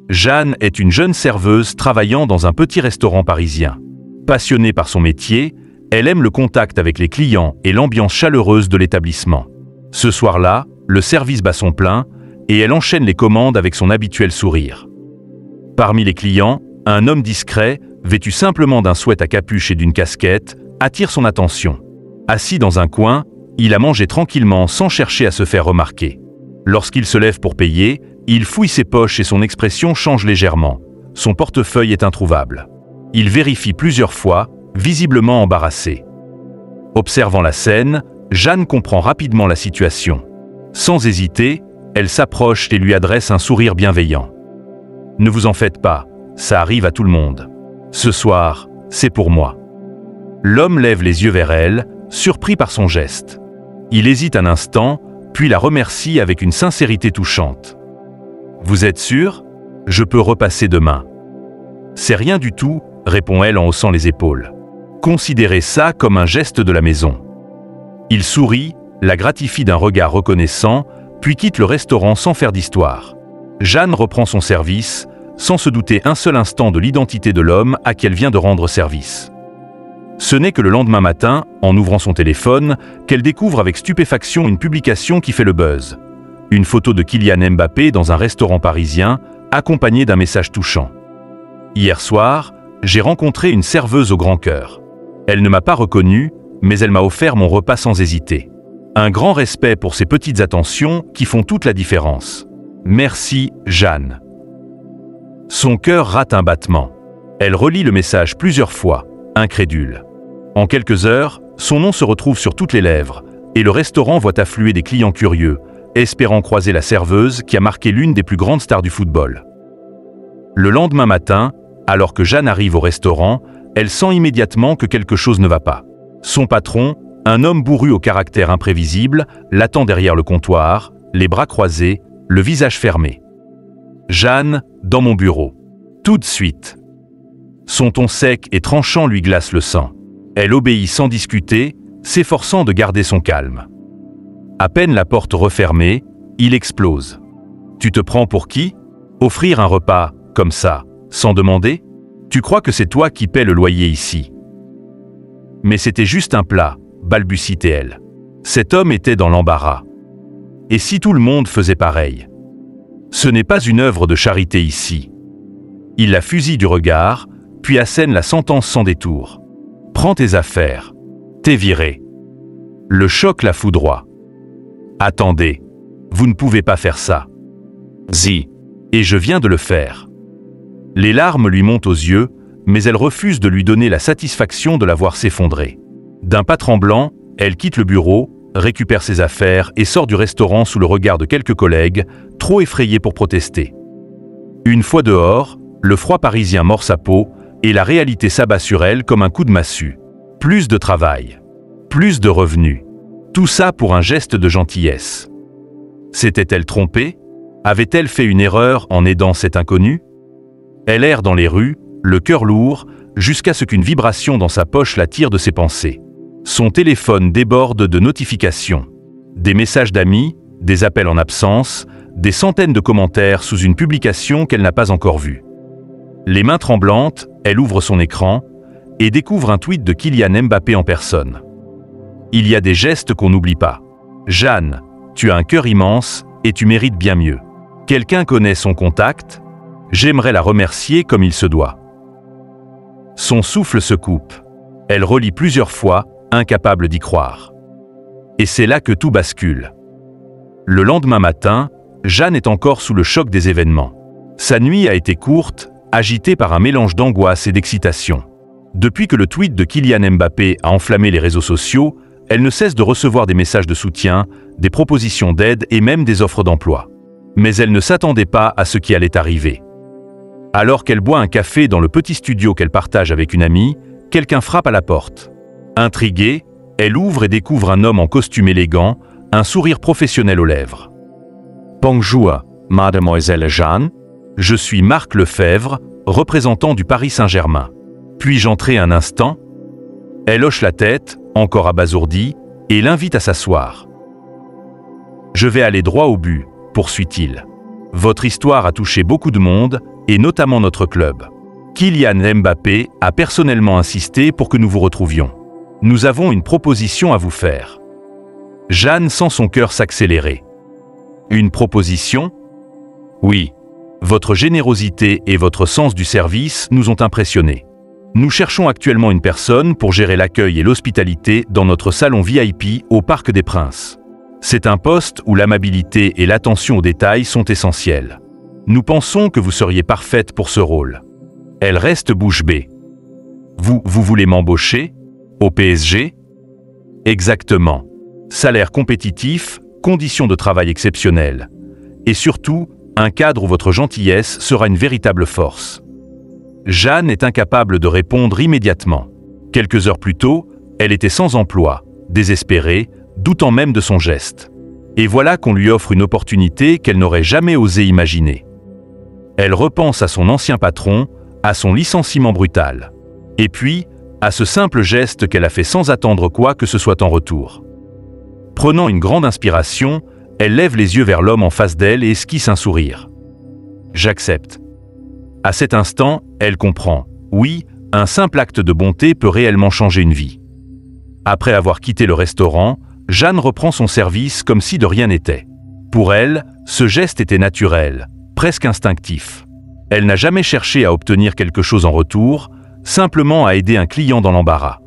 Jeanne est une jeune serveuse travaillant dans un petit restaurant parisien. Passionnée par son métier, elle aime le contact avec les clients et l'ambiance chaleureuse de l'établissement. Ce soir-là, le service bat son plein et elle enchaîne les commandes avec son habituel sourire. Parmi les clients, un homme discret, vêtu simplement d'un sweat à capuche et d'une casquette, attire son attention. Assis dans un coin, il a mangé tranquillement sans chercher à se faire remarquer. Lorsqu'il se lève pour payer, il fouille ses poches et son expression change légèrement. Son portefeuille est introuvable. Il vérifie plusieurs fois, visiblement embarrassé. Observant la scène, Jeanne comprend rapidement la situation. Sans hésiter, elle s'approche et lui adresse un sourire bienveillant. « Ne vous en faites pas, ça arrive à tout le monde. Ce soir, c'est pour moi. » L'homme lève les yeux vers elle, surpris par son geste. Il hésite un instant, puis la remercie avec une sincérité touchante. « Vous êtes sûr? Je peux repasser demain. »« C'est rien du tout, » répond-elle en haussant les épaules. « Considérez ça comme un geste de la maison. » Il sourit, la gratifie d'un regard reconnaissant, puis quitte le restaurant sans faire d'histoire. Jeanne reprend son service, sans se douter un seul instant de l'identité de l'homme à qui elle vient de rendre service. Ce n'est que le lendemain matin, en ouvrant son téléphone, qu'elle découvre avec stupéfaction une publication qui fait le buzz. Une photo de Kylian Mbappé dans un restaurant parisien, accompagnée d'un message touchant. « Hier soir, j'ai rencontré une serveuse au grand cœur. Elle ne m'a pas reconnu, mais elle m'a offert mon repas sans hésiter. Un grand respect pour ces petites attentions qui font toute la différence. Merci, Jeanne. » Son cœur rate un battement. Elle relit le message plusieurs fois, incrédule. En quelques heures, son nom se retrouve sur toutes les lèvres, et le restaurant voit affluer des clients curieux, espérant croiser la serveuse qui a marqué l'une des plus grandes stars du football. Le lendemain matin, alors que Jeanne arrive au restaurant, elle sent immédiatement que quelque chose ne va pas. Son patron, un homme bourru au caractère imprévisible, l'attend derrière le comptoir, les bras croisés, le visage fermé. « Jeanne, dans mon bureau. Tout de suite. » Son ton sec et tranchant lui glace le sang. Elle obéit sans discuter, s'efforçant de garder son calme. À peine la porte refermée, il explose. « Tu te prends pour qui? Offrir un repas, comme ça, sans demander? Tu crois que c'est toi qui paies le loyer ici? » Mais c'était juste un plat, balbutie-t-elle. Cet homme était dans l'embarras. Et si tout le monde faisait pareil? Ce n'est pas une œuvre de charité ici. Il la fusille du regard, puis assène la sentence sans détour. « Prends tes affaires. T'es viré. » Le choc la foudroie. « Attendez, vous ne pouvez pas faire ça. »« Si, et je viens de le faire. » Les larmes lui montent aux yeux, mais elle refuse de lui donner la satisfaction de la voir s'effondrer. D'un pas tremblant, elle quitte le bureau, récupère ses affaires et sort du restaurant sous le regard de quelques collègues, trop effrayés pour protester. Une fois dehors, le froid parisien mord sa peau et la réalité s'abat sur elle comme un coup de massue. Plus de travail, plus de revenus. Tout ça pour un geste de gentillesse. S'était-elle trompée? Avait-elle fait une erreur en aidant cet inconnu? Elle erre dans les rues, le cœur lourd, jusqu'à ce qu'une vibration dans sa poche la tire de ses pensées. Son téléphone déborde de notifications. Des messages d'amis, des appels en absence, des centaines de commentaires sous une publication qu'elle n'a pas encore vue. Les mains tremblantes, elle ouvre son écran et découvre un tweet de Kylian Mbappé en personne. Il y a des gestes qu'on n'oublie pas. Jeanne, tu as un cœur immense et tu mérites bien mieux. Quelqu'un connaît son contact? J'aimerais la remercier comme il se doit. Son souffle se coupe. Elle relit plusieurs fois, incapable d'y croire. Et c'est là que tout bascule. Le lendemain matin, Jeanne est encore sous le choc des événements. Sa nuit a été courte, agitée par un mélange d'angoisse et d'excitation. Depuis que le tweet de Kylian Mbappé a enflammé les réseaux sociaux, elle ne cesse de recevoir des messages de soutien, des propositions d'aide et même des offres d'emploi. Mais elle ne s'attendait pas à ce qui allait arriver. Alors qu'elle boit un café dans le petit studio qu'elle partage avec une amie, quelqu'un frappe à la porte. Intriguée, elle ouvre et découvre un homme en costume élégant, un sourire professionnel aux lèvres. « Bonjour, mademoiselle Jeanne. Je suis Marc Lefebvre, représentant du Paris Saint-Germain. Puis-je entrer un instant ?» Elle hoche la tête, encore abasourdie, et l'invite à s'asseoir. « Je vais aller droit au but, » poursuit-il. « Votre histoire a touché beaucoup de monde, et notamment notre club. Kylian Mbappé a personnellement insisté pour que nous vous retrouvions. Nous avons une proposition à vous faire. Jeanne sent son cœur s'accélérer. Une proposition? Oui. Votre générosité et votre sens du service nous ont impressionnés. Nous cherchons actuellement une personne pour gérer l'accueil et l'hospitalité dans notre salon VIP au Parc des Princes. C'est un poste où l'amabilité et l'attention aux détails sont essentiels. Nous pensons que vous seriez parfaite pour ce rôle. Elle reste bouche bée. Vous voulez m'embaucher? Au PSG? Exactement. Salaire compétitif, conditions de travail exceptionnelles. Et surtout, un cadre où votre gentillesse sera une véritable force. Jeanne est incapable de répondre immédiatement. Quelques heures plus tôt, elle était sans emploi, désespérée, doutant même de son geste. Et voilà qu'on lui offre une opportunité qu'elle n'aurait jamais osé imaginer. Elle repense à son ancien patron, à son licenciement brutal. Et puis, à ce simple geste qu'elle a fait sans attendre quoi que ce soit en retour. Prenant une grande inspiration, elle lève les yeux vers l'homme en face d'elle et esquisse un sourire. J'accepte. À cet instant, elle comprend. Oui, un simple acte de bonté peut réellement changer une vie. Après avoir quitté le restaurant, Jeanne reprend son service comme si de rien n'était. Pour elle, ce geste était naturel, presque instinctif. Elle n'a jamais cherché à obtenir quelque chose en retour, simplement à aider un client dans l'embarras.